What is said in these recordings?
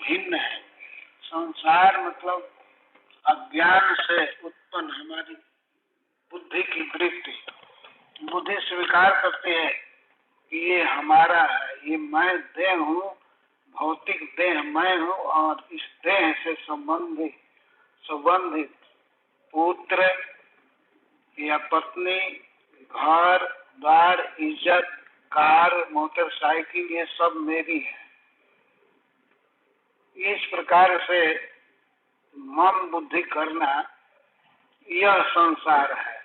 भिन्न है। संसार मतलब अज्ञान से उत्पन्न हमारी बुद्धि की वृत्ति। बुद्धि स्वीकार करती है कि ये हमारा है, ये मैं देह हूँ, भौतिक देह मैं हूँ, और इस देह से संबंधित पुत्र या पत्नी, घर द्वार, इज्जत, कार, मोटरसाइकिल, ये सब मेरी है। इस प्रकार से मन बुद्धि करना यह संसार है।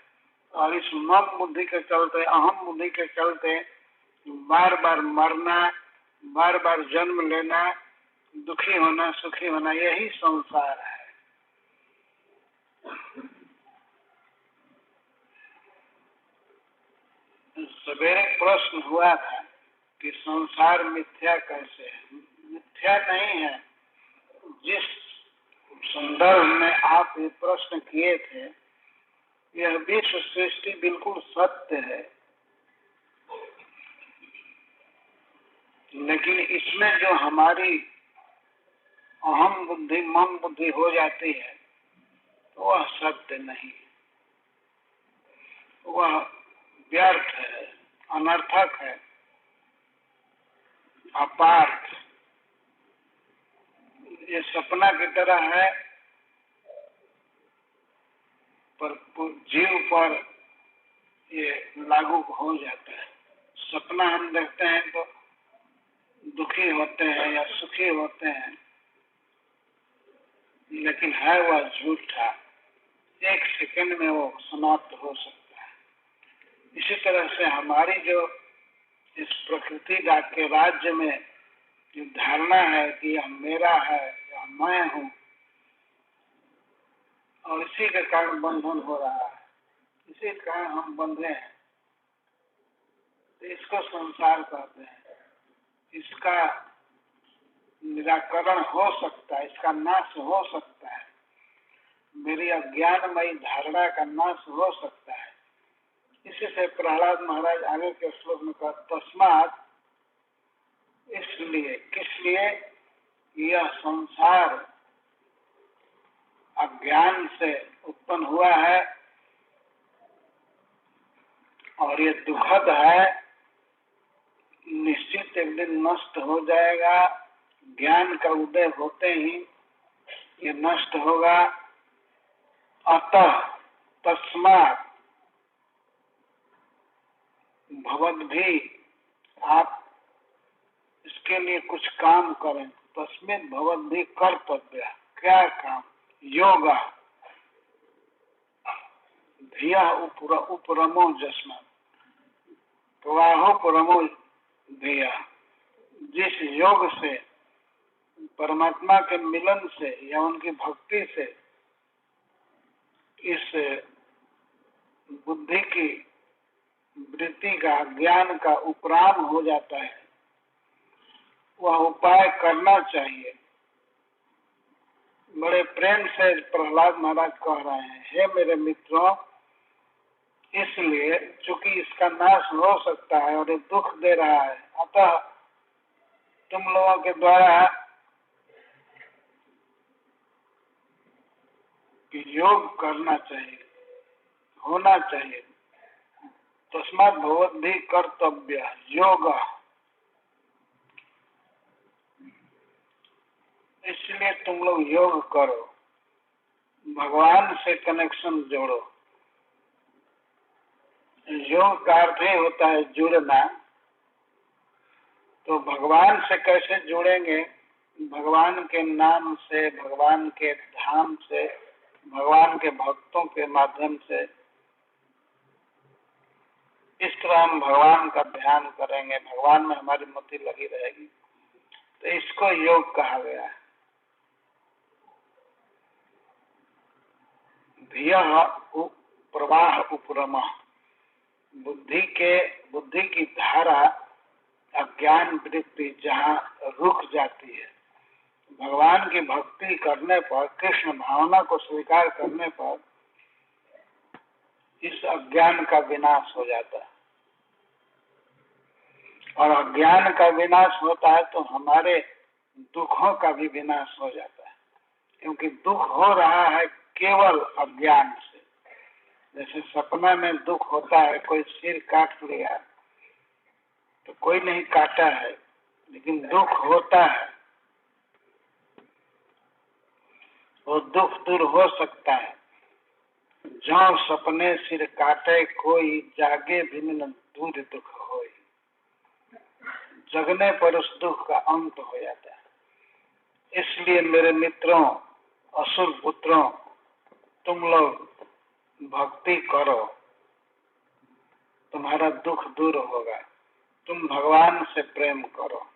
और इस मन बुद्धि के चलते, अहम बुद्धि के चलते बार बार मरना, बार बार जन्म लेना, दुखी होना, सुखी होना, यही संसार है। सवेरे प्रश्न हुआ था कि संसार मिथ्या कैसे है। मिथ्या नहीं है। जिस संदर्भ में आप ये प्रश्न किए थे, यह विश्व सृष्टि बिल्कुल सत्य है, लेकिन इसमें जो हमारी अहम बुद्धि, मन बुद्धि हो जाती है, वह सत्य नहीं, वह व्यर्थ है, अनर्थक है, अपार्थ। ये सपना की तरह है, पर जीव पर ये लागू हो जाता है। सपना हम देखते हैं तो दुखी होते हैं या सुखी होते हैं, लेकिन है वह झूठा। एक सेकंड में वो समाप्त हो सकता है। इसी तरह से हमारी जो इस प्रकृति के राज्य में जो धारणा है कि यह मेरा है या मैं हूँ, और इसी के कारण बंधन हो रहा है, इसी के कारण हम बंधे हैं, तो इसको संसार कहते हैं। इसका निराकरण हो सकता है, इसका नाश हो सकता है, मेरी अज्ञानमयी धारणा का नाश हो सकता है। इसी से प्रहलाद महाराज आगे के श्लोक में कहा, तस्मात्, इसलिए, किस लिए, यह संसार अज्ञान से उत्पन्न हुआ है और ये दुखद है, निश्चित एक दिन नष्ट हो जाएगा। ज्ञान का उदय होते ही ये नष्ट होगा। अतः तस्मात् भवद्भिः, आप इसके लिए कुछ काम करें। तस्मिन् भवद्भिः कर्तव्य, क्या काम? योगा। धिया उपरमो जस्मा, प्रवाहो परमो धिया। जिस योग से, परमात्मा के मिलन से या उनकी भक्ति से इस बुद्धि की वृत्ति का, ज्ञान का उपराम हो जाता है, वह उपाय करना चाहिए। बड़े प्रेम से प्रहलाद महाराज कह रहे हैं, हे मेरे मित्रों, इसलिए चूंकि इसका नाश हो सकता है और ये दुख दे रहा है, अतः तुम लोगों के द्वारा योग करना चाहिए, होना चाहिए। तस्मात् भवद्भिः कर्तव्य योग। इसलिए तुम लोग योग करो, भगवान से कनेक्शन जोड़ो। योग का अर्थ ही होता है जुड़ना। तो भगवान से कैसे जुड़ेंगे? भगवान के नाम से, भगवान के धाम से, भगवान के भक्तों के माध्यम से। इस तरह हम भगवान का ध्यान करेंगे, भगवान में हमारी मति लगी रहेगी, तो इसको योग कहा गया है। धियः प्रवाह उपरमः, बुद्धि की धारा, अज्ञान वृत्ति जहाँ रुक जाती है, भगवान की भक्ति करने पर, कृष्ण भावना को स्वीकार करने पर इस अज्ञान का विनाश हो जाता है। और अज्ञान का विनाश होता है तो हमारे दुखों का भी विनाश हो जाता है, क्योंकि दुख हो रहा है केवल अज्ञान से। जैसे सपना में दुख होता है, कोई सिर काट लिया तो कोई नहीं काटा है, लेकिन दुख होता है। वो दुख दूर हो सकता है। जहाँ सपने सिर काटे कोई, जागे भिन्न दूर दुख होई। जगने पर उस दुख का अंत हो जाता है। इसलिए मेरे मित्रों, असुर पुत्रों, तुम लोग भक्ति करो, तुम्हारा दुख दूर होगा। तुम भगवान से प्रेम करो,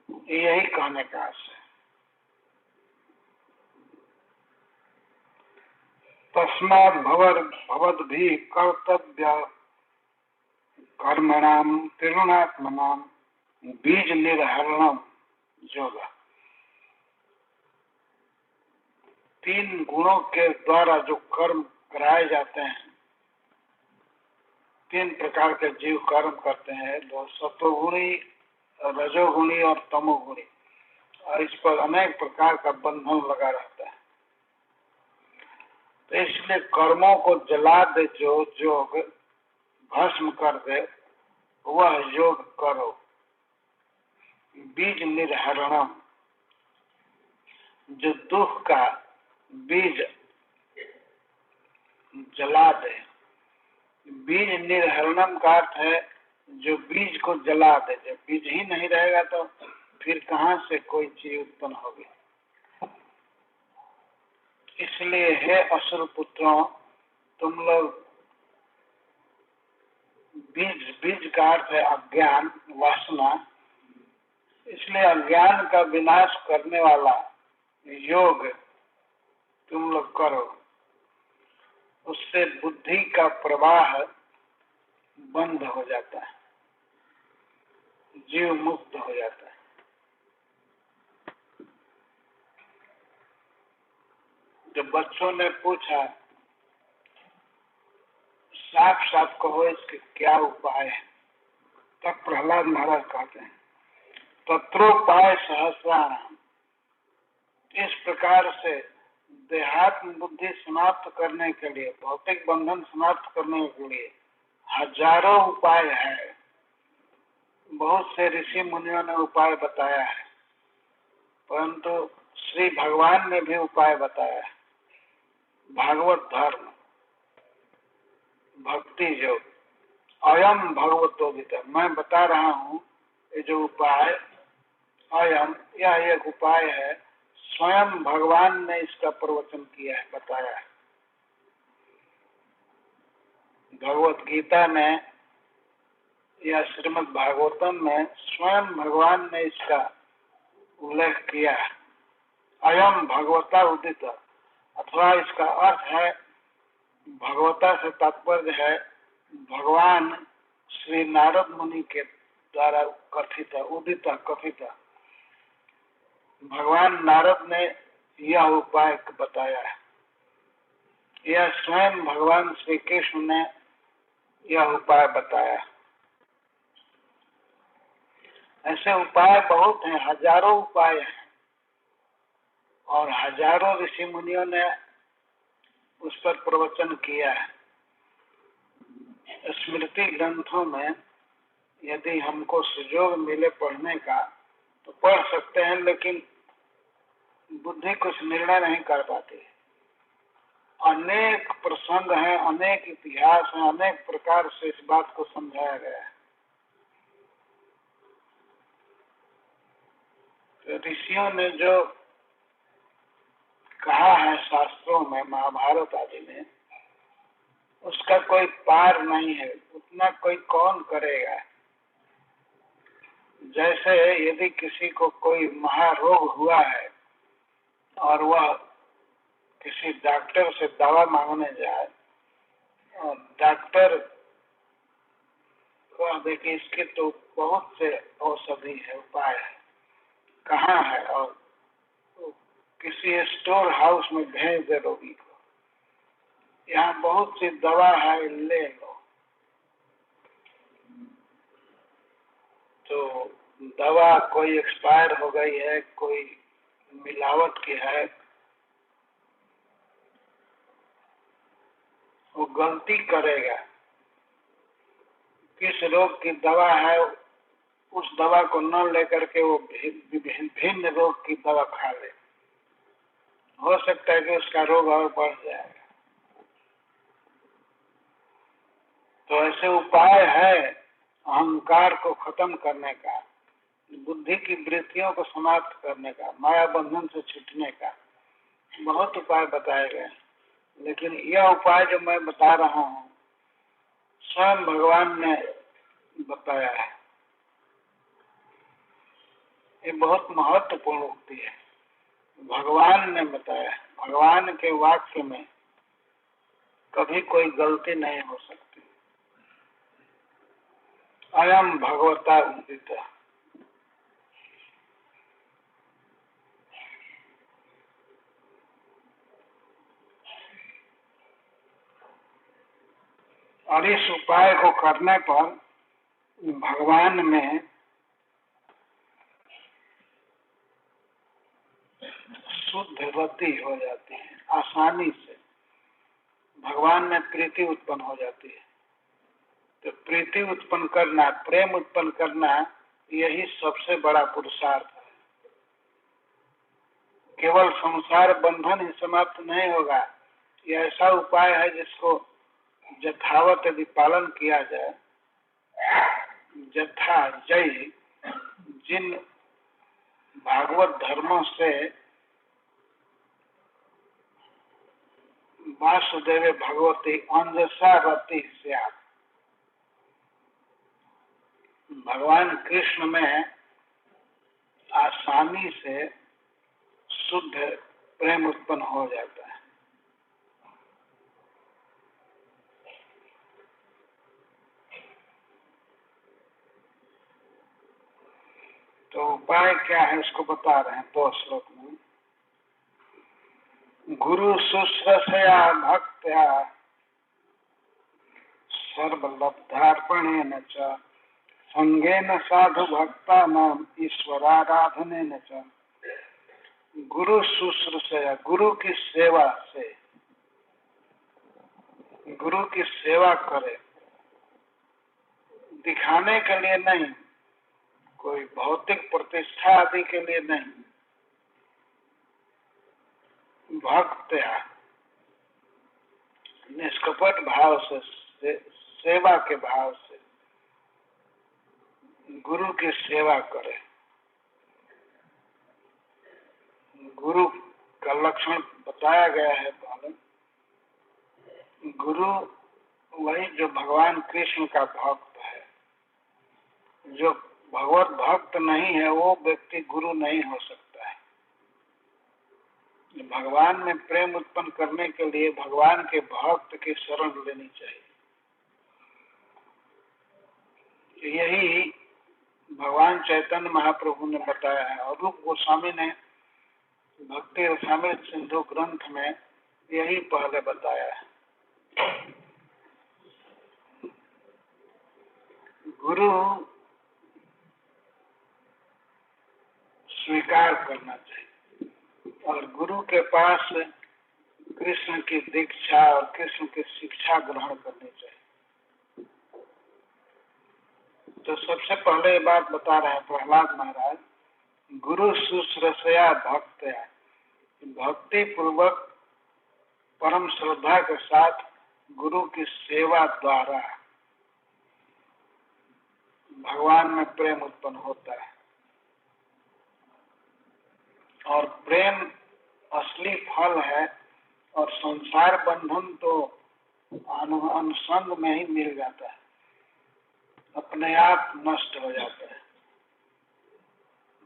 यही कहने का आशय। तस्मात् भवद्भिः कर्तव्य कर्मणाम त्रिगुणात्मनाम बीज निर्हरणम योग। 3 गुणों के द्वारा जो कर्म कराए जाते हैं, 3 प्रकार के जीव कर्म करते हैं, जो सत्वगुणी, रजोगुणी और तमोगुणी, और इस पर अनेक प्रकार का बंधन लगा रहता है। तो इसलिए कर्मों को जला दे, जो योग भस्म कर दे, वह योग करो। बीज निर्हरणम, जो दुख का बीज जला दे। बीज निर्हरणम का अर्थ है जो बीज को जला दे। जब बीज ही नहीं रहेगा तो फिर कहाँ से कोई चीज उत्पन्न होगी। इसलिए हे असुर पुत्रों, तुम लोग, बीज का अर्थ है अज्ञान, वासना। इसलिए अज्ञान का विनाश करने वाला योग तुम लोग करो। उससे बुद्धि का प्रवाह बंद हो जाता है, जीव मुक्त हो जाता है। जब बच्चों ने पूछा, साफ साफ कहो इसके क्या उपाय है, तब प्रहलाद महाराज कहते हैं तत्रोपाय सहस्राणाम। इस प्रकार से देहात्म बुद्धि समाप्त करने के लिए, भौतिक बंधन समाप्त करने के लिए हजारों उपाय है। बहुत से ऋषि मुनियों ने उपाय बताया है, परंतु श्री भगवान ने भी उपाय बताया है। भागवत धर्म, भक्ति योग, अयम भगवतो गीता, मैं बता रहा हूँ। ये जो उपाय अयम, यह एक उपाय है, स्वयं भगवान ने इसका प्रवचन किया है, बताया है। भगवत गीता में या श्रीमद् भागवतम में स्वयं भगवान ने इसका उल्लेख किया है। अयम भगवता उदित, अथवा इसका अर्थ है, भगवता से तात्पर्य है भगवान श्री नारद मुनि के द्वारा कथित, उदित कथित। भगवान नारद ने यह उपाय बताया है। यह स्वयं भगवान श्री कृष्ण ने यह उपाय बताया। ऐसे उपाय बहुत हैं, हजारों उपाय हैं, और हजारों ऋषि मुनियों ने उस पर प्रवचन किया है। स्मृति ग्रंथों में यदि हमको सुयोग मिले पढ़ने का तो पढ़ सकते हैं, लेकिन बुद्धि कुछ निर्णय नहीं कर पाती। अनेक प्रसंग हैं, अनेक इतिहास हैं, अनेक प्रकार से इस बात को समझाया गया है। तो ऋषियों ने जो कहा है शास्त्रों में, महाभारत आदि में, उसका कोई पार नहीं है, उतना कोई कौन करेगा। जैसे यदि किसी को कोई महारोग हुआ है और वह किसी डॉक्टर से दवा मांगने जाए, और डॉक्टर कह दे कि इसके तो बहुत से औषधि है, उपाय है, कहाँ है, और किसी स्टोर हाउस में भेज दे रोगी को, यहाँ बहुत सी दवा है, ले लो। तो दवा कोई एक्सपायर हो गई है, कोई मिलावट की है, वो गलती करेगा। किस रोग की दवा है, उस दवा को न लेकर के वो भिन्न रोग की दवा खा ले, हो सकता है कि उसका रोग और बढ़ जाएगा। तो ऐसे उपाय है अहंकार को खत्म करने का, बुद्धि की वृत्तियों को समाप्त करने का, माया बंधन से छूटने का बहुत उपाय बताए गए। लेकिन यह उपाय जो मैं बता रहा हूँ स्वयं भगवान ने बताया है। ये बहुत महत्वपूर्ण उक्ति है, भगवान ने बताया है। भगवान के वाक्य में कभी कोई गलती नहीं हो सकती। अयम भगवता उदित। और इस उपाय को करने पर भगवान में शुद्ध रति हो जाती है, आसानी से भगवान में प्रीति उत्पन्न हो जाती है। तो प्रीति उत्पन्न करना, प्रेम उत्पन्न करना, यही सबसे बड़ा पुरुषार्थ है। केवल संसार बंधन ही समाप्त नहीं होगा। यह ऐसा उपाय है जिसको यथावत यदि पालन किया जाए, यथा जय, जिन भागवत धर्मों से वासुदेव भगवती अंजसा रति से भगवान कृष्ण में आसानी से शुद्ध प्रेम उत्पन्न हो जाता है। तो उपाय क्या है उसको बता रहे हैं 2 श्लोक में। गुरु शुश्रूषया भक्त्या सर्वलब्धार्पणेन च संगेन साधु भक्तानां ईश्वराराधनेन च। गुरु शुश्रूषया, गुरु की सेवा से, गुरु की सेवा करे, दिखाने के लिए नहीं, कोई भौतिक प्रतिष्ठा आदि के लिए नहीं, भक्त्या निष्कपट भाव से, सेवा के भाव से गुरु की सेवा करे। गुरु का लक्षण बताया गया है पहले। गुरु वही जो भगवान कृष्ण का भक्त है। जो भगवत भक्त नहीं है वो व्यक्ति गुरु नहीं हो सकता है। भगवान में प्रेम उत्पन्न करने के लिए भगवान के भक्त की शरण लेनी चाहिए। यही भगवान चैतन्य महाप्रभु ने बताया है और रूप गोस्वामी ने भक्ति रसामृत सिंधु ग्रंथ में यही पहले बताया है। गुरु स्वीकार करना चाहिए और गुरु के पास कृष्ण की दीक्षा और कृष्ण की शिक्षा ग्रहण करनी चाहिए। तो सबसे पहले ये बात बता रहे हैं प्रहलाद महाराज, गुरु शुश्रूषया भक्त्या, भक्ति पूर्वक परम श्रद्धा के साथ गुरु की सेवा द्वारा भगवान में प्रेम उत्पन्न होता है। और प्रेम असली फल है और संसार बंधन तो अनुसंग में ही मिल जाता है, अपने आप नष्ट हो जाता है।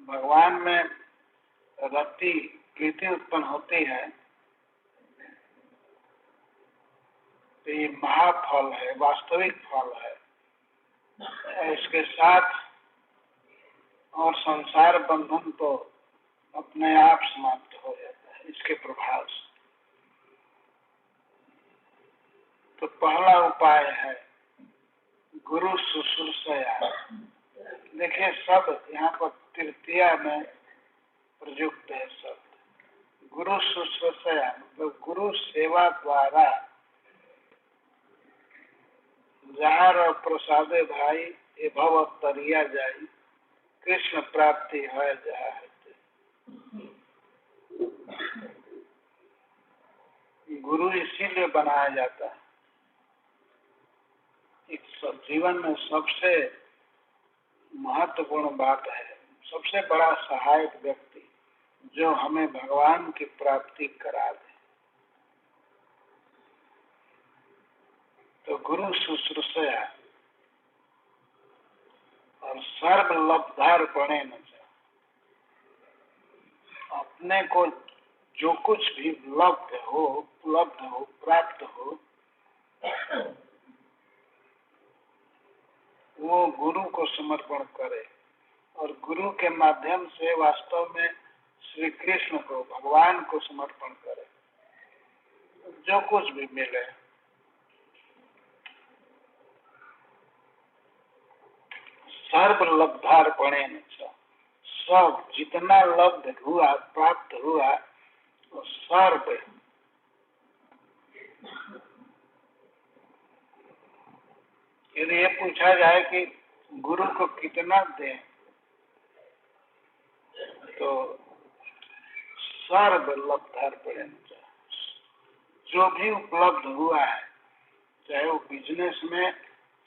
भगवान में रति प्रीति उत्पन्न होती है तो ये महाफल है, वास्तविक फल है। इसके साथ और संसार बंधन तो अपने आप समाप्त हो जाता है इसके प्रभाव से। तो पहला उपाय है गुरु शुश्रूषया, देखिए शब्द यहाँ पर तृतीया में प्रयुक्त है शब्द गुरु शुश्रूषया, मतलब गुरु सेवा द्वारा जार और प्रसादे भाई ए भव तरिया जाई कृष्ण प्राप्ति है जहा है। गुरु इसीलिए बनाया जाता है। एक जीवन में सबसे महत्वपूर्ण बात है, सबसे बड़ा सहायक व्यक्ति जो हमें भगवान की प्राप्ति करा दे। तो गुरु शुश्रूषया और सर्व लब्धार्पणे न, अपने को जो कुछ भी उपलब्ध हो प्राप्त हो वो गुरु को समर्पण करे और गुरु के माध्यम से वास्तव में श्री कृष्ण को, भगवान को समर्पण करे। जो कुछ भी मिले सर्व लब्धार्पणे न, सब जितना लब्ध हुआ प्राप्त हुआ वो सर्व यदि ये पूछा जाए कि गुरु को कितना दें तो सर्व लब्धार्पणे न, जो भी उपलब्ध हुआ है, चाहे वो बिजनेस में,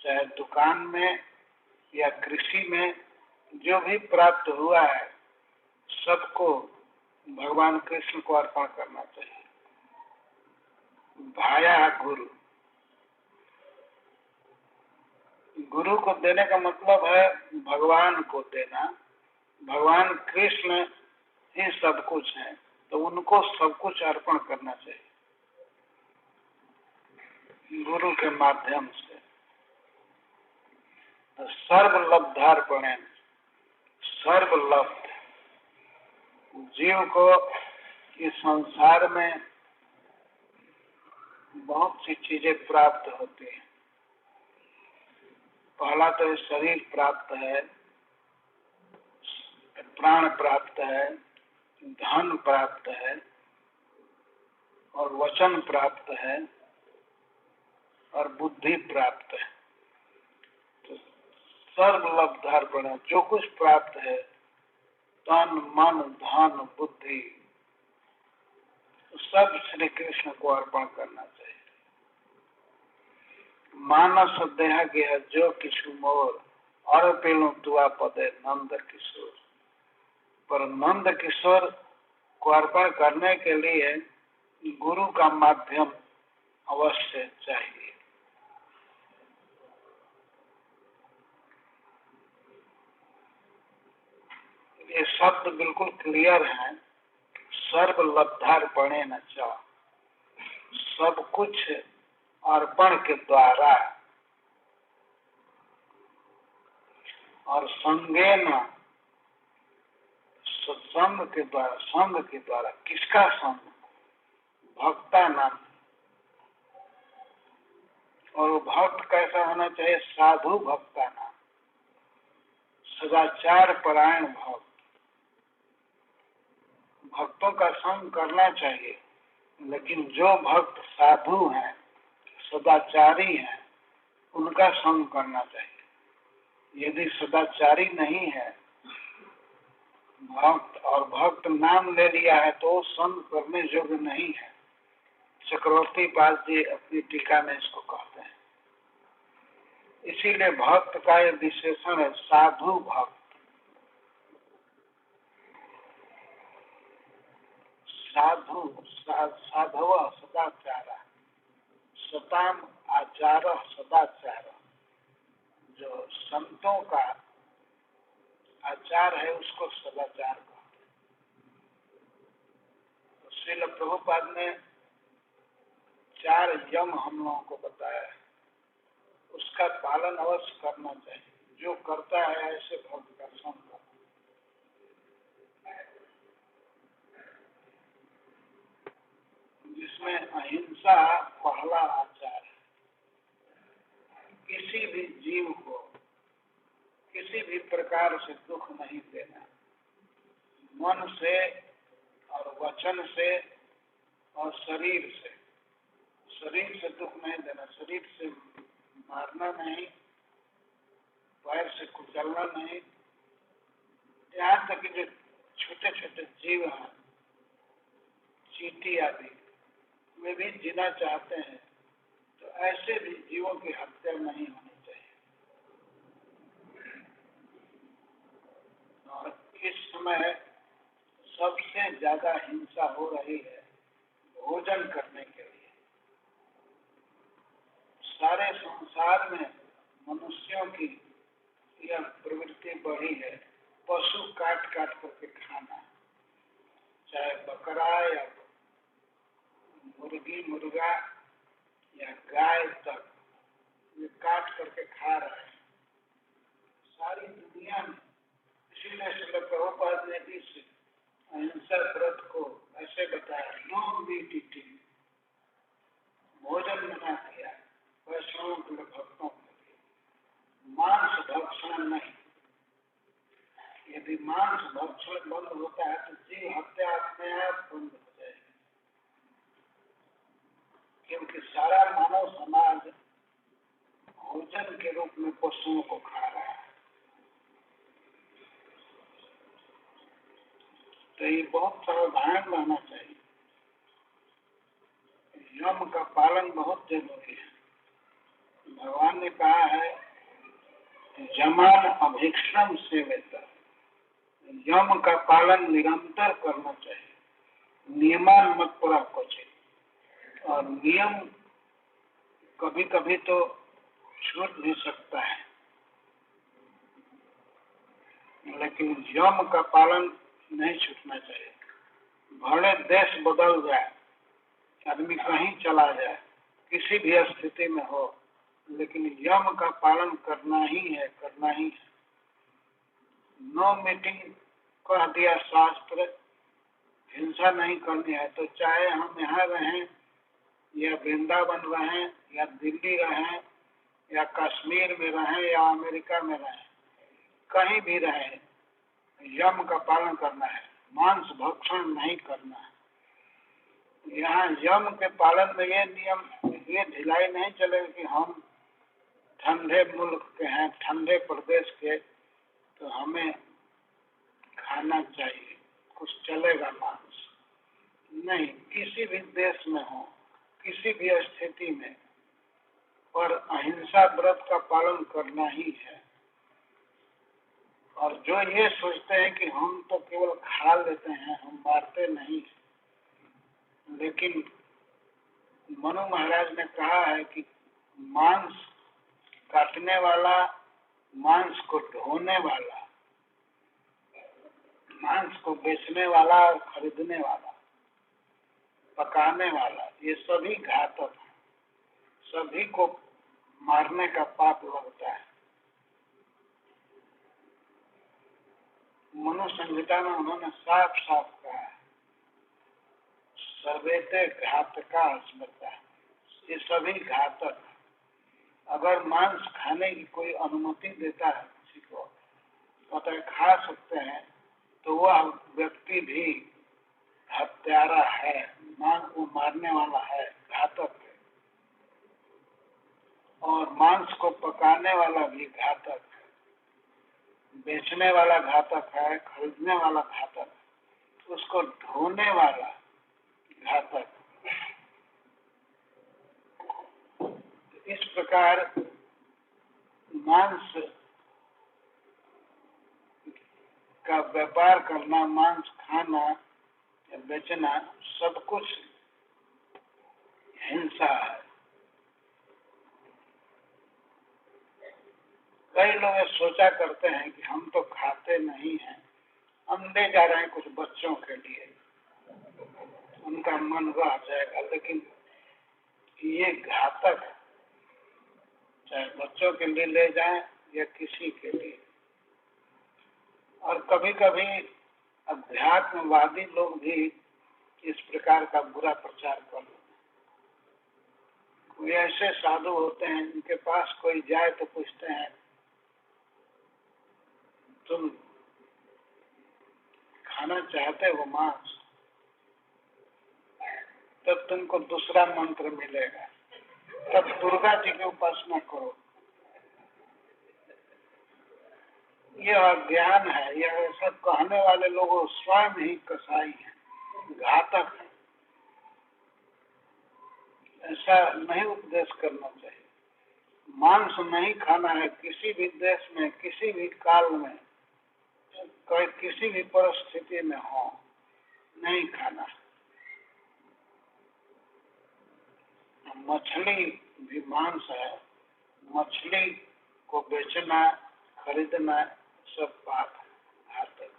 चाहे दुकान में या कृषि में, जो भी प्राप्त हुआ है सबको भगवान कृष्ण को अर्पण करना चाहिए। भाया गुरु, गुरु को देने का मतलब है भगवान को देना। भगवान कृष्ण ही सब कुछ है, तो उनको सब कुछ अर्पण करना चाहिए गुरु के माध्यम से। तो सर्वलब्धार्पणे, सर्वलब्ध जीव को इस संसार में बहुत सी चीजें प्राप्त होती हैं। पहला तो शरीर प्राप्त है, प्राण प्राप्त है, धन प्राप्त है और वचन प्राप्त है और बुद्धि प्राप्त है। तो सर्वलब्धार्पण, जो कुछ प्राप्त है, तन मन धन बुद्धि, सब श्री कृष्ण को अर्पण करना चाहिए। मानस देह गेह जो किछु मोर और पेलू तुआ पदे नंद किशोर। पर नंद किशोर को अर्पण करने के लिए गुरु का माध्यम अवश्य चाहिए। ये शब्द बिल्कुल क्लियर है। सर्वलब्धार्पणे न च, सब कुछ अर्पण के द्वारा और संगेन, सत्संग के द्वारा, संग के द्वारा। किसका संग? भक्ता नाम। और वो भक्त कैसा होना चाहिए? साधु भक्ता नाम, सदाचार परायण भक्त। भक्तों का संग करना चाहिए, लेकिन जो भक्त साधु हैं, सदाचारी हैं, उनका संग करना चाहिए। यदि सदाचारी नहीं है भक्त और भक्त नाम ले लिया है तो संग करने योग्य नहीं है। चक्रवर्ती पास जी अपनी टीका में इसको कहते हैं। इसीलिए भक्त का यह विशेषण है, साधु भक्त। साधु साधव सदाचार, सताम आचार सदाचार। जो संतों का आचार है उसको सदाचार कहते हैं। तो श्रील प्रभुपाद ने 4 यम हम लोगों को बताया है, उसका पालन अवश्य करना चाहिए। जो करता है ऐसे भक्त का संग करना। जिसमें अहिंसा पहला आचार है। किसी भी जीव को, किसी किसी भी प्रकार से दुख नहीं देना, मन से और वचन से और शरीर से। शरीर से दुख नहीं देना, शरीर से मारना नहीं, पैर से कुचलना नहीं। यहाँ तक कि जो छोटे छोटे जीव हैं, चींटी आदि, वे भी जीना चाहते हैं, तो ऐसे भी जीवों की हत्या नहीं होनी चाहिए। और इस समय सबसे ज्यादा हिंसा हो रही है भोजन करने के लिए। सारे संसार में मनुष्यों की यह प्रवृत्ति बढ़ी है, पशु काट काट करके खाना, चाहे बकरा या मुर्गी मुर्गा या गाय तक, ये काट करके खा रहे हैं सारी दुनिया में। इसीलिए श्रील प्रभुपाद ने इस अहिंसा व्रत को ऐसे बताया, नो मीट ईटिंग, भोजन मना किया वैष्णवों के लिए, भक्तों के लिए, मांस भक्षण नहीं। यदि मांस भक्षण बंद होता है तो जीव हत्या अपने आप बंद हो जाएगी, क्योंकि सारा मानव समाज भोजन के रूप में पशुओं को खा रहा है। तो ये बहुत सावधान रहना चाहिए। यम का पालन बहुत जरूरी है। भगवान ने कहा है, यमान अभिक्षम सेवेत, यम का पालन निरंतर करना चाहिए, नियमान मत पूरा क्वचित। और नियम कभी कभी तो छूट भी सकता है, लेकिन यम का पालन नहीं छूटना चाहिए। भले देश बदल जाए, आदमी कहीं चला जाए, किसी भी स्थिति में हो, लेकिन यम का पालन करना ही है, करना ही है। नो मीटिंग कह दिया शास्त्र, हिंसा नहीं करनी है, तो चाहे हम यहाँ रहें या वृंदावन रहें या दिल्ली रहें या कश्मीर में रहें या अमेरिका में रहें, कहीं भी रहें, यम का पालन करना है, मांस भक्षण नहीं करना है। यहाँ यम के पालन में ये नियम, ये ढिलाई नहीं चलेगी कि हम ठंडे मुल्क के हैं, ठंडे प्रदेश के, तो हमें खाना चाहिए, कुछ चलेगा मांस नहीं। किसी भी देश में हो, किसी भी स्थिति में, पर अहिंसा व्रत का पालन करना ही है। और जो ये सोचते हैं कि हम तो केवल खा लेते हैं, हम मारते नहीं, लेकिन मनु महाराज ने कहा है कि मांस काटने वाला, मांस को ढोने वाला, मांस को बेचने वाला और खरीदने वाला, पकाने वाला, ये सभी घातक हैं, सभी को मारने का पाप लगता है। मनु संहिता में उन्होंने साफ साफ कहा है, सर्वेते घातका स्मृता, ये सभी घातक। अगर मांस खाने की कोई अनुमति देता है किसी को, तो खा सकते हैं, तो वह व्यक्ति भी हत्यारा है, वो मारने वाला है, घातक है। और मांस को पकाने वाला भी घातक है, बेचने वाला घातक है, खरीदने वाला घातक है, उसको ढोने वाला घातक। इस प्रकार मांस का व्यापार करना, मांस खाना या बेचना, सब कुछ हिंसा है। कई लोग सोचा करते हैं कि हम तो खाते नहीं हैं, हम ले जा रहे हैं कुछ बच्चों के लिए, उनका मन रह जाएगा, लेकिन ये घातक है। चाहे बच्चों के लिए ले जाएं या किसी के लिए। और कभी कभी अध्यात्मवादी लोग भी इस प्रकार का बुरा प्रचार कर लेते हैं। कोई ऐसे साधु होते हैं, उनके पास कोई जाए तो पूछते हैं, तुम खाना चाहते हो मांस, तब तुमको दूसरा मंत्र मिलेगा, तब दुर्गा जी की उपासना करो। यह अज्ञान है। यह सब कहने वाले लोग स्वयं ही कसाई हैं, घातक है। ऐसा नहीं उपदेश करना चाहिए। मांस नहीं खाना है, किसी भी देश में, किसी भी काल में, किसी भी परिस्थिति में हो, नहीं खाना। मछली भी मांस है। मछली को बेचना, खरीदना सब पाप है, घातक।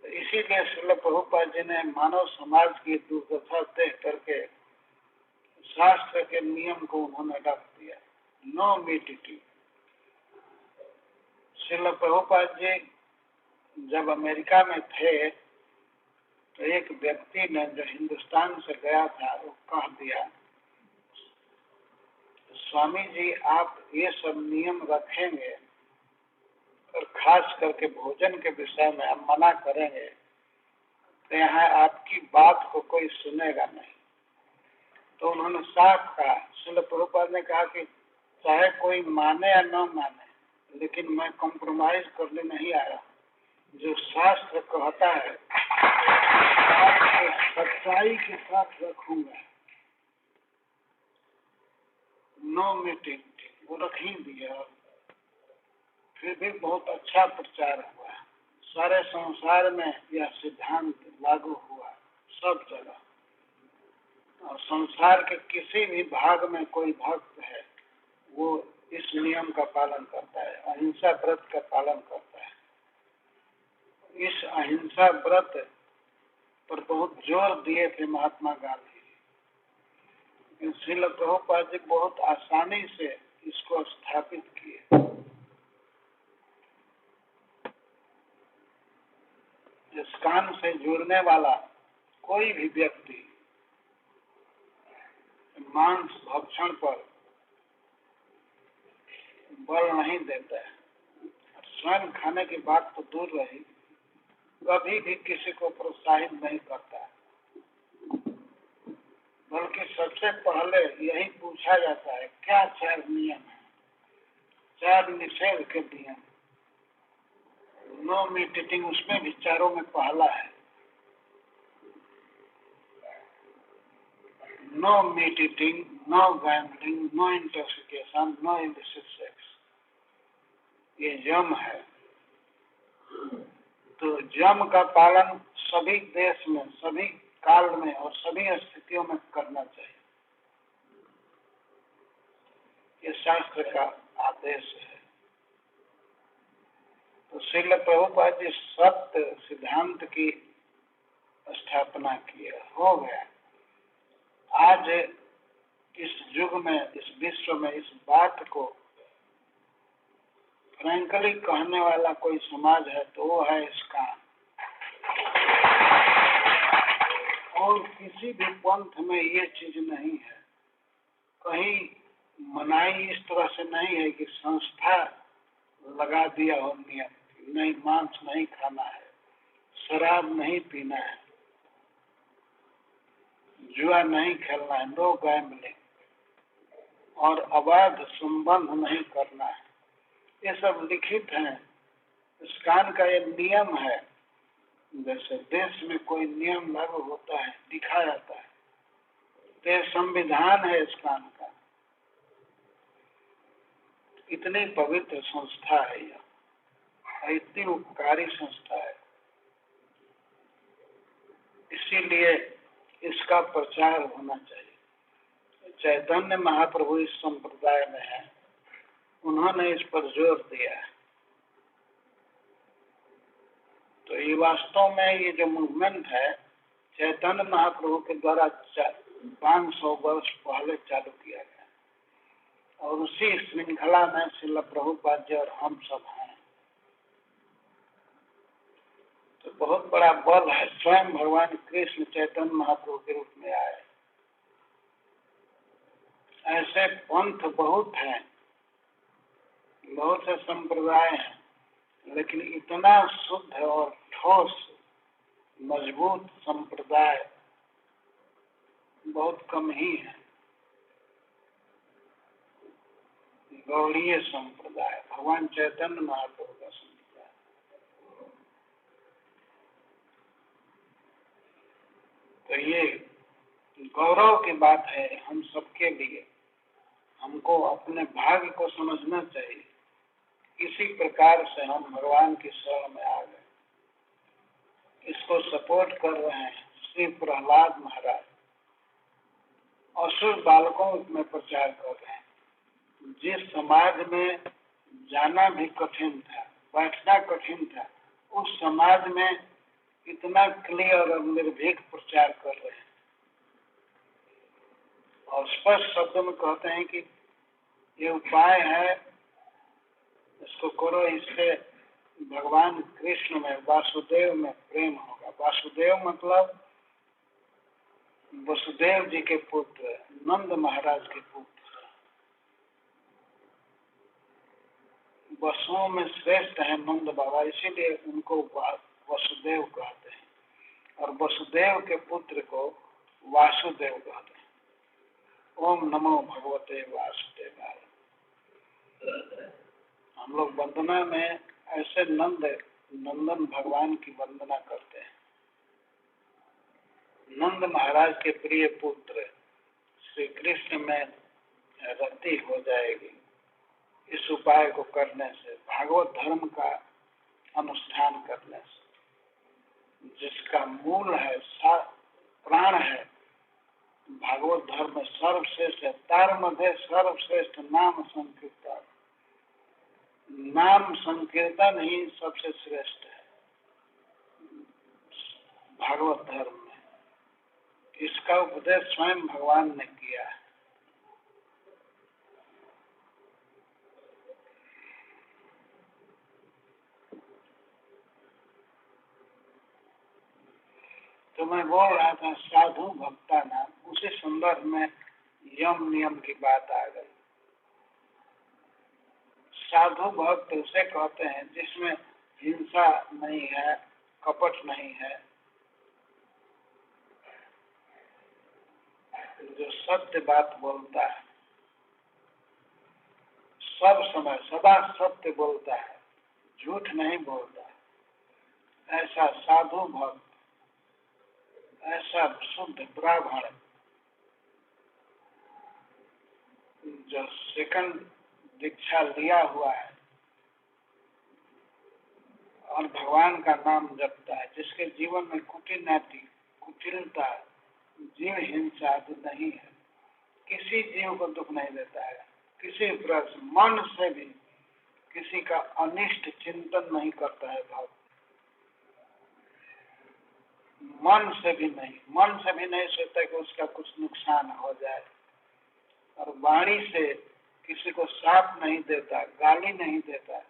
तो इसीलिए श्रील प्रभुपाद जी ने मानव समाज की दुर्दशा देख करके शास्त्र के नियम को उन्होंने रख दिया, no meat eating. Srila Prabhupada ji जब अमेरिका में थे तो एक व्यक्ति ने जो हिंदुस्तान से गया था वो कह दिया, स्वामी जी आप ये सब नियम रखेंगे और खास करके भोजन के विषय में हम मना करेंगे तो यहाँ आपकी बात को कोई सुनेगा नहीं। तो उन्होंने साफ कहा, श्रील प्रभुपाद ने कहा कि चाहे कोई माने या न माने, लेकिन मैं कॉम्प्रोमाइज करने नहीं आया। जो शास्त्र कहता है सच्चाई के साथ रखूंगा। नो मीटिंग वो रख ही दिया। फिर भी बहुत अच्छा प्रचार हुआ, सारे संसार में यह सिद्धांत लागू हुआ, सब जगह। और संसार के किसी भी भाग में कोई भक्त है वो इस नियम का पालन करता है, अहिंसा व्रत का पालन करता है। इस अहिंसा व्रत पर बहुत जोर दिए थे महात्मा गांधी। श्रील प्रभुपाद जी बहुत आसानी से इसको स्थापित किए। इस्कान से जुड़ने वाला कोई भी व्यक्ति मांस भक्षण पर बल नहीं देता है। स्वयं खाने की बात तो दूर रही, कभी भी किसी को प्रोत्साहित नहीं करता है। बल्कि सबसे पहले यही पूछा जाता है क्या 4 नियम है, 4 निषेध के नियम। नो मीट ईटिंग उसमें भी चारों में पहला है, no meat eating, no gambling, no intoxication, no illicit sex. ये जम है। तो जम का पालन सभी देश में, सभी काल में और सभी स्थितियों में करना चाहिए। ये शास्त्र का आदेश है। तो श्रील प्रभुपाद जी सत्य सिद्धांत की स्थापना की, हो गया। आज इस युग में, इस विश्व में इस बात को फ्रैंकली कहने वाला कोई समाज है तो वो है इस्कान। और किसी भी पंथ में ये चीज नहीं है। कहीं मनाही इस तरह से नहीं है कि संस्था लगा दिया हो नियम, नहीं मांस नहीं खाना है, शराब नहीं पीना है, जुआ नहीं खेलना है, नो गैम्बलिंग, और अवैध संबंध नहीं करना है। ये सब लिखित है। इस्कान का ये नियम है। जैसे देश में कोई नियम लागू होता है, लिखा जाता है, तो ये संविधान है इस्कान का। इतनी पवित्र संस्था है यह, इतनी उपकारी संस्था है। इसीलिए इसका प्रचार होना चाहिए। चैतन्य महाप्रभु इस संप्रदाय में है, उन्होंने इस पर जोर दिया है। तो ये वास्तव में ये जो मूवमेंट है चैतन्य महाप्रभु के द्वारा 500 वर्ष पहले चालू किया गया, और उसी श्रृंखला में श्रील प्रभुपाद जी और हम सब हैं। तो बहुत बड़ा बल है। स्वयं भगवान कृष्ण चैतन्य महाप्रभु के रूप में आए। ऐसे पंथ बहुत हैं, बहुत से संप्रदाय हैं, लेकिन इतना शुद्ध और ठोस मजबूत संप्रदाय बहुत कम ही है। गौड़ीय संप्रदाय, भगवान चैतन्य महाप्रभु का संप्रदाय। तो ये गौरव की बात है हम सबके लिए। हमको अपने भाग्य को समझना चाहिए। इसी प्रकार से हम भगवान की शरण में आ गए। इसको सपोर्ट कर रहे हैं श्री प्रहलाद महाराज। असुर बालकों में प्रचार कर रहे हैं। जिस समाज में जाना भी कठिन था, बैठना कठिन था, उस समाज में इतना क्लियर और निर्भीक प्रचार कर रहे हैं और स्पष्ट शब्दों में कहते हैं कि ये उपाय है, इसको करो, इससे भगवान कृष्ण में, वासुदेव में प्रेम होगा। वासुदेव मतलब वसुदेव जी के पुत्र, नंद महाराज के पुत्र। वसुओं में श्रेष्ठ है नंद बाबा, इसीलिए उनको वसुदेव कहते हैं और वसुदेव के पुत्र को वासुदेव कहते हैं। ओम नमो भगवते वासुदेवाय। हम लोग वंदना में ऐसे नंदन भगवान की वंदना करते हैं। नंद महाराज के प्रिय पुत्र श्री कृष्ण में रति हो जाएगी इस उपाय को करने से, भागवत धर्म का अनुष्ठान करने से, जिसका मूल है, प्राण है। भागवत धर्म में सर्वश्रेष्ठ है। तार मध्य सर्वश्रेष्ठ नाम संकीर्तन। नाम संकीर्तन ही सबसे श्रेष्ठ है भागवत धर्म में। इसका उपदेश स्वयं भगवान ने किया है। तो मैं बोल रहा था साधु भक्ता नाम, उसी संदर्भ में यम नियम की बात आ गई। साधु भक्त उसे कहते हैं जिसमें हिंसा नहीं है, कपट नहीं है, जो सत्य बात बोलता है, सब समय सदा सत्य बोलता है, झूठ नहीं बोलता। ऐसा साधु भक्त, ऐसा शुद्ध ब्राह्मण जो सेकंड दीक्षा लिया हुआ है और भगवान का नाम जपता है, जिसके जीवन में कुटिलता, जीव हिंसा नहीं है, किसी जीव को दुख नहीं देता है, किसी प्रकार मन से भी किसी का अनिष्ट चिंतन नहीं करता है भक्त। मन से भी नहीं सोचता कि उसका कुछ नुकसान हो जाए, और वाणी से किसी को श्राप नहीं देता, गाली नहीं देता,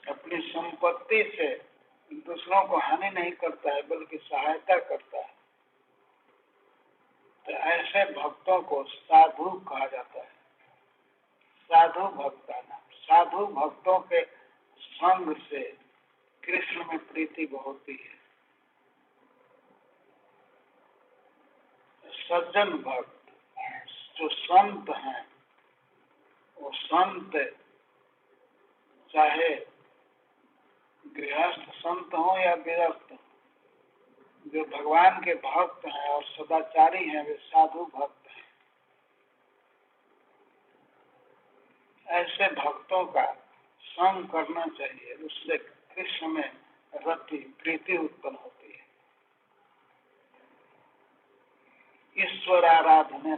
अपनी संपत्ति से दूसरों को हानि नहीं करता है बल्कि सहायता करता है। तो ऐसे भक्तों को साधु कहा जाता है। साधु भक्ता नाम। साधु भक्तों के संग से कृष्ण में प्रीति होती है। सज्जन भक्त जो संत हैं, वो संत चाहे गृहस्थ संत हो या विरक्त, जो भगवान के भक्त हैं और सदाचारी हैं, वे साधु भक्त हैं। ऐसे भक्तों का संग करना चाहिए, उससे कृष्ण में रति प्रीति उत्पन्न होती है। ईश्वर आराधने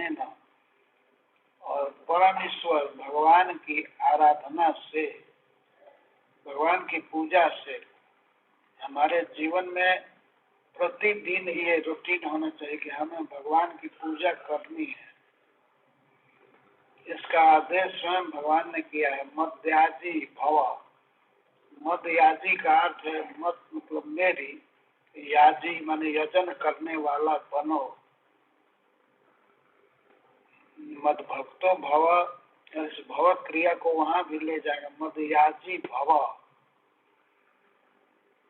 न और परमेश्वर भगवान की आराधना से, भगवान की पूजा से हमारे जीवन में प्रतिदिन ये रूटीन होना चाहिए कि हमें भगवान की पूजा करनी है। इसका आदेश स्वयं भगवान ने किया है। मद्याजी भव। मदयाजी का अर्थ है मत मतलब मेरी, याजी माने यजन करने वाला बनो। मद भक्तो भव, इस भव क्रिया को वहां भी ले जाएगा। मदयाजी भव,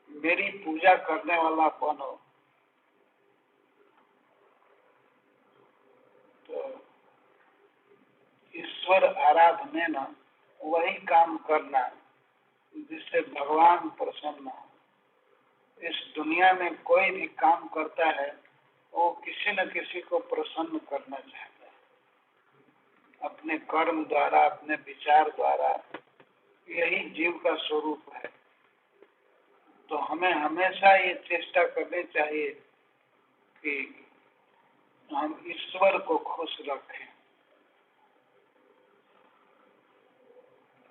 मेरी पूजा करने वाला बनो। तो ईश्वर आराधने न वही काम करना जिससे भगवान प्रसन्न हो। इस दुनिया में कोई भी काम करता है वो किसी न किसी को प्रसन्न करना चाहता है, अपने कर्म द्वारा, अपने विचार द्वारा। यही जीव का स्वरूप है। तो हमें हमेशा ये चेष्टा करनी चाहिए कि हम ईश्वर को खुश रखें।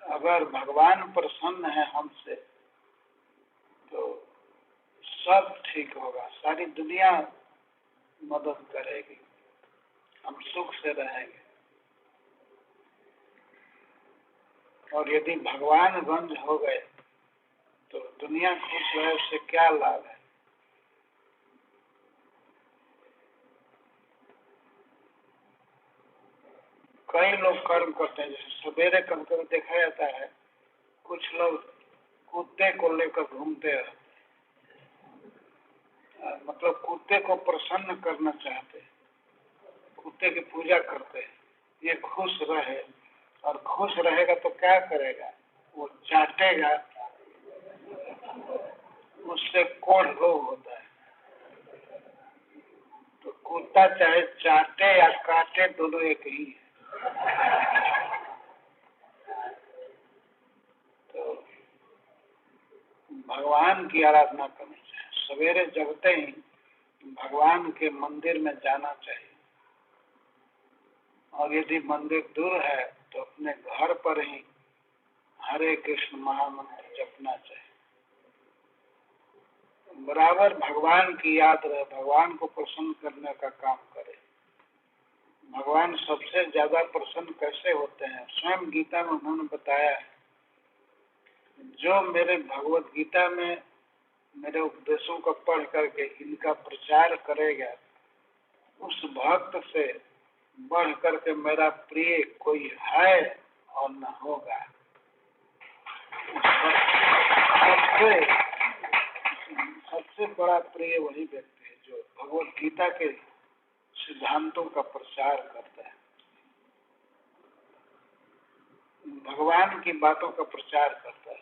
अगर भगवान प्रसन्न है हमसे तो सब ठीक होगा, सारी दुनिया मदद करेगी, हम सुख से रहेंगे। और यदि भगवान गंज हो गए तो दुनिया खुश रहे, उससे क्या लाभ है। कई लोग कर्म करते हैं, जैसे सवेरे कभी कभी देखा जाता है कुछ लोग कुत्ते को लेकर घूमते हैं, मतलब कुत्ते को प्रसन्न करना चाहते हैं, कुत्ते की पूजा करते हैं, ये खुश रहे। और खुश रहेगा तो क्या करेगा, वो चाटेगा, उससे कोढ़ रोग होता है। तो कुत्ता चाहे चाटे या काटे, दोनों एक ही है। तो भगवान की आराधना करनी चाहिए। सवेरे जगते ही भगवान के मंदिर में जाना चाहिए, और यदि मंदिर दूर है तो अपने घर पर ही हरे कृष्ण महामंत्र जपना चाहिए। बराबर भगवान की याद रहे, भगवान को प्रसन्न करने का काम करे। भगवान सबसे ज्यादा प्रसन्न कैसे होते हैं, स्वयं गीता में उन्होंने बताया है। जो मेरे भगवत गीता में मेरे उपदेशों को पढ़ करके इनका प्रचार करेगा, उस भक्त से बढ़ करके मेरा प्रिय कोई है और न होगा। सबसे बड़ा प्रिय वही व्यक्ति है जो भगवत गीता के सिद्धांतों का प्रचार करता है, भगवान की बातों का प्रचार करता है।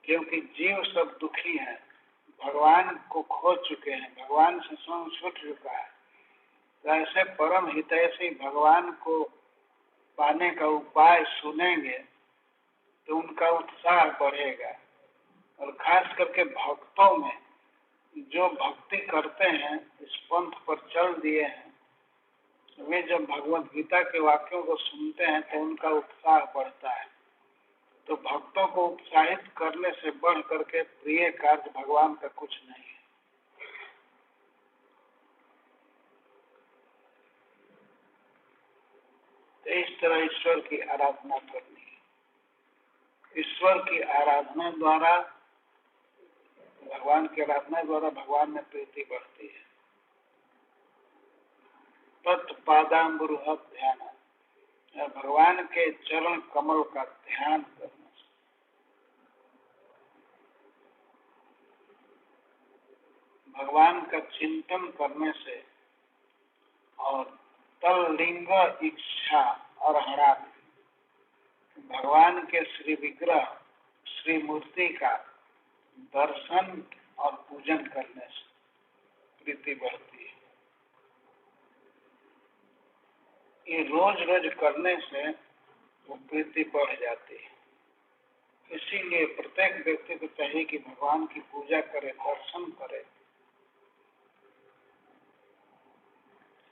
क्योंकि जीव सब दुखी हैं, भगवान को खो चुके हैं, भगवान से स्वयं छूट चुका है। तो ऐसे परम हितैषी भगवान को पाने का उपाय सुनेंगे तो उनका उत्साह बढ़ेगा। और खास करके भक्तों में जो भक्ति करते हैं, इस पंथ पर चल दिए हैं, वे जब भगवत गीता के वाक्यों को सुनते हैं तो उनका उत्साह बढ़ता है। तो भक्तों को उत्साहित करने से बढ़ करके प्रिय कार्य भगवान का कुछ नहीं है। तो इस तरह ईश्वर की आराधना करनी है। ईश्वर की आराधना द्वारा, भगवान की आराधना द्वारा भगवान में प्रीति बढ़ती है। तत्पादाम्बुरुह ध्यान, भगवान के चरण कमल का ध्यान करना से, भगवान का चिंतन करने से, और तल्लिंग इच्छा और हराम, भगवान के श्री विग्रह, श्री मूर्ति का दर्शन और पूजन करने से प्रीति बढ़ती है। ये रोज रोज करने से वो प्रीति बढ़ जाती है। इसीलिए प्रत्येक व्यक्ति को चाहिए कि भगवान की पूजा करे, दर्शन करे।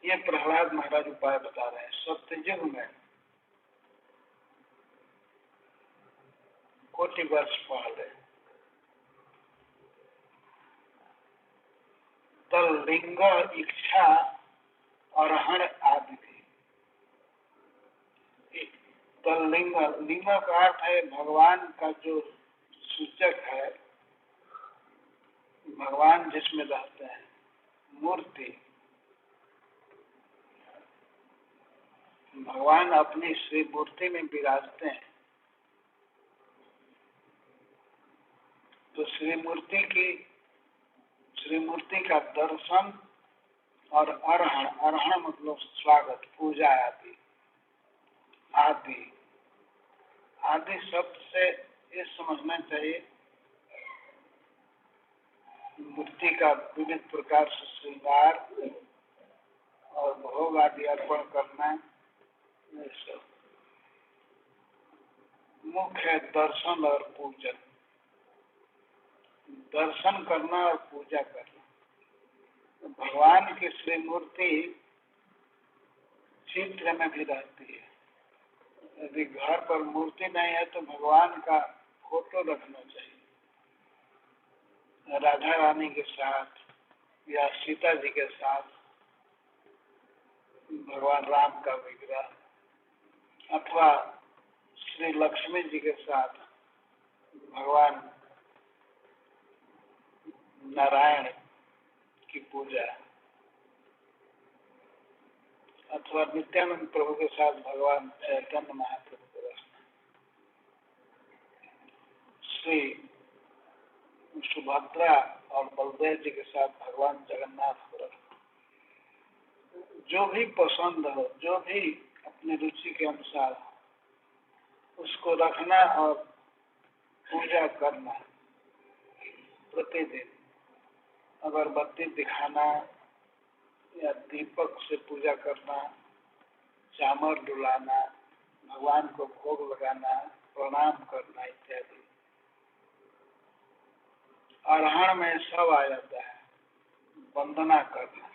ये प्रहलाद महाराज उपाय बता रहे हैं। सत्ययुग में कोटि वर्ष पहले तल्लिंग इच्छा और हर आदि थी। तल्लिंग, लिंग का अर्थ है भगवान का जो सूचक है, भगवान जिसमें रहते हैं, मूर्ति। भगवान अपनी श्री मूर्ति में विराजते हैं, तो श्री मूर्ति का दर्शन और अर्हण मतलब स्वागत, पूजा आदि आदि आदि शब्द से ये समझना चाहिए मूर्ति का विविध प्रकार से श्रृंगार और भोग आदि अर्पण करना, सब मुख्य दर्शन और पूजन, दर्शन करना और पूजा करना। भगवान की श्री मूर्ति चित्र में भी रहती है। यदि घर पर मूर्ति नहीं है तो भगवान का फोटो रखना चाहिए, राधा रानी के साथ या सीता जी के साथ भगवान राम का विग्रह, अथवा श्री लक्ष्मी जी के साथ भगवान नारायण की पूजा, अथवा नित्यानंद प्रभु के साथ भगवान चैतन्य महाप्रभु को रखना, श्री सुभद्रा और बलदेव जी के साथ भगवान जगन्नाथ को रखना। जो भी पसंद हो, जो भी अपनी रुचि के अनुसार उसको रखना और पूजा करना। प्रतिदिन अगरबत्ती दिखाना या दीपक से पूजा करना, चामर डुलाना, भगवान को भोग लगाना, प्रणाम करना इत्यादि। अर्हण में सब आ जाता है, वंदना करना।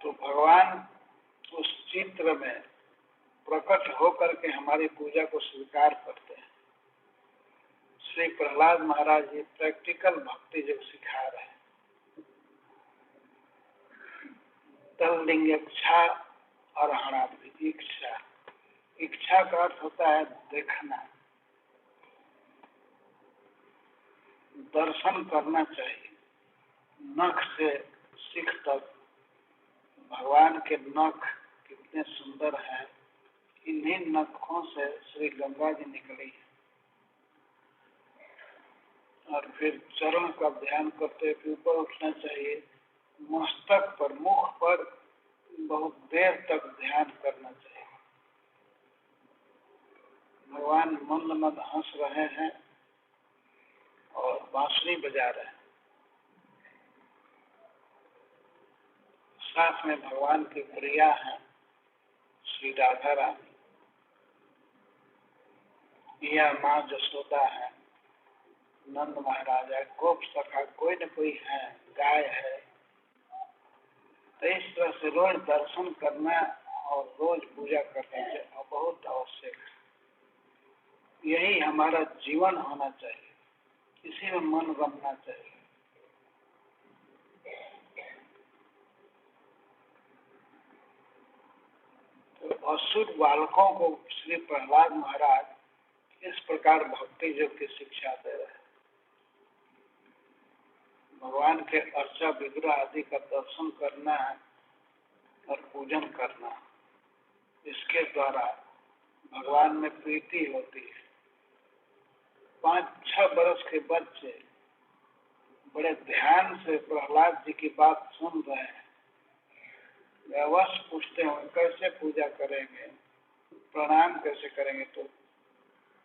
तो भगवान उस चित्र में प्रकट होकर के हमारी पूजा को स्वीकार करते हैं। श्री प्रहलाद महाराज जी प्रैक्टिकल भक्ति जो सिखा रहे हैं, तल्लिंगेच्छा अर्हणादि, इच्छा, इच्छा का अर्थ होता है देखना, दर्शन करना चाहिए। नख से सिख तक भगवान के नख कितने सुंदर हैं, इन्हीं नखों से श्री गंगा जी निकली है। और फिर चरण का ध्यान करते हुए ऊपर उठना चाहिए, मस्तक पर, मुख पर बहुत देर तक ध्यान करना चाहिए। भगवान मंद मंद हंस रहे हैं और बांसुरी बजा रहे हैं। साथ में भगवान की प्रिया है श्री राधा रानी, या माँ जसोदा है, नंद महाराज है, गोप सखा कोई न कोई है, गाय है। तो इस तरह से रोज दर्शन करना और रोज पूजा करना बहुत आवश्यक है। यही हमारा जीवन होना चाहिए, इसी में मन रमना चाहिए। तो असुर बालकों को श्री प्रहलाद महाराज इस प्रकार भक्ति योग की शिक्षा दे रहे हैं। भगवान के अर्चा विग्रह आदि का दर्शन करना और पूजन करना, इसके द्वारा भगवान में प्रीति होती है। 5-6 वर्ष के बच्चे बड़े ध्यान से प्रहलाद जी की बात सुन रहे हैं। वे अवश्य पूछते हैं कैसे पूजा करेंगे, प्रणाम कैसे करेंगे। तो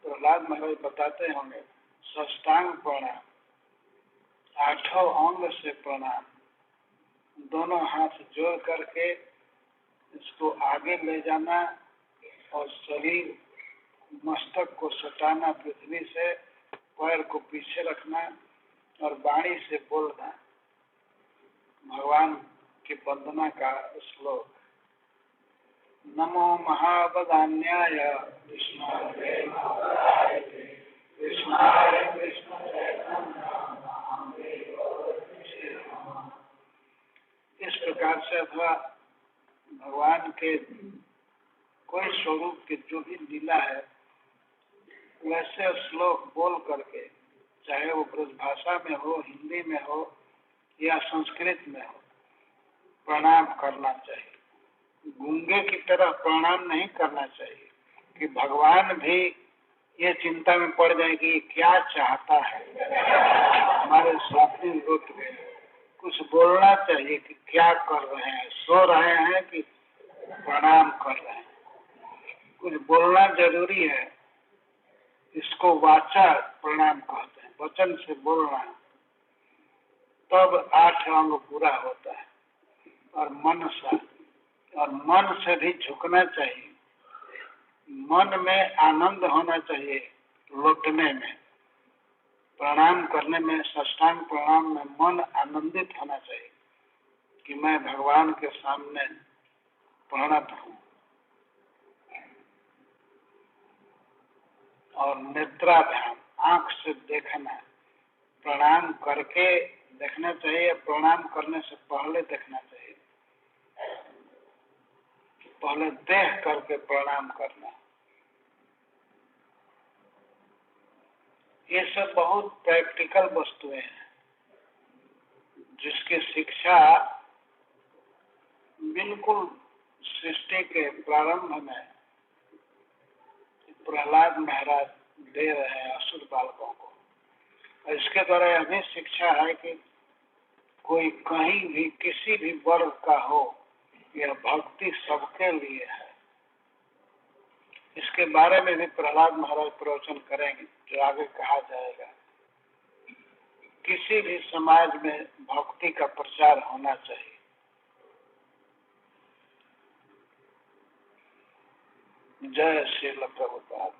प्रहलाद महाराज बताते होंगे, साष्टांग प्रणाम, 8 अंग से प्रणाम, दोनों हाथ जोड़ करके इसको आगे ले जाना और शरीर, मस्तक को सटाना पृथ्वी से, पैर को पीछे रखना और वाणी से बोलना भगवान की वंदना का श्लोक। नमो महावदान्याय कृष्णाय कृष्ण इस प्रकार से, अथवा भगवान के कोई स्वरूप की जो भी लीला है वैसे श्लोक बोल करके, चाहे वो ब्रजभाषा में हो, हिंदी में हो या संस्कृत में हो, प्रणाम करना चाहिए। गूंगे की तरह प्रणाम नहीं करना चाहिए कि भगवान भी ये चिंता में पड़ जाए कि क्या चाहता है। हमारे स्वामी रुक गए। कुछ बोलना चाहिए कि क्या कर रहे हैं, सो रहे हैं कि प्रणाम कर रहे हैं। कुछ बोलना जरूरी है, इसको वाचा प्रणाम कहते हैं, वचन से बोलना, तब 8 अंग पूरा होता है। और मन से भी झुकना चाहिए, मन में आनंद होना चाहिए लौटने में, प्रणाम करने में, साष्टांग प्रणाम में मन आनंदित होना चाहिए कि मैं भगवान के सामने प्रणत हूँ। और नेत्राध्यान, आंख से देखना, प्रणाम करके देखना चाहिए, प्रणाम करने से पहले देखना चाहिए, पहले देख करके प्रणाम करना। ये सब बहुत प्रैक्टिकल वस्तुएं हैं जिसकी शिक्षा बिल्कुल सृष्टि के प्रारंभ में प्रहलाद महाराज दे रहे हैं असुर बालकों को। और इसके द्वारा यह भी शिक्षा है कि कोई कहीं भी किसी भी वर्ग का हो, यह भक्ति सबके लिए है। इसके बारे में भी प्रहलाद महाराज प्रवचन करेंगे, जो आगे कहा जाएगा। किसी भी समाज में भक्ति का प्रचार होना चाहिए। जय श्री प्रभुपाद।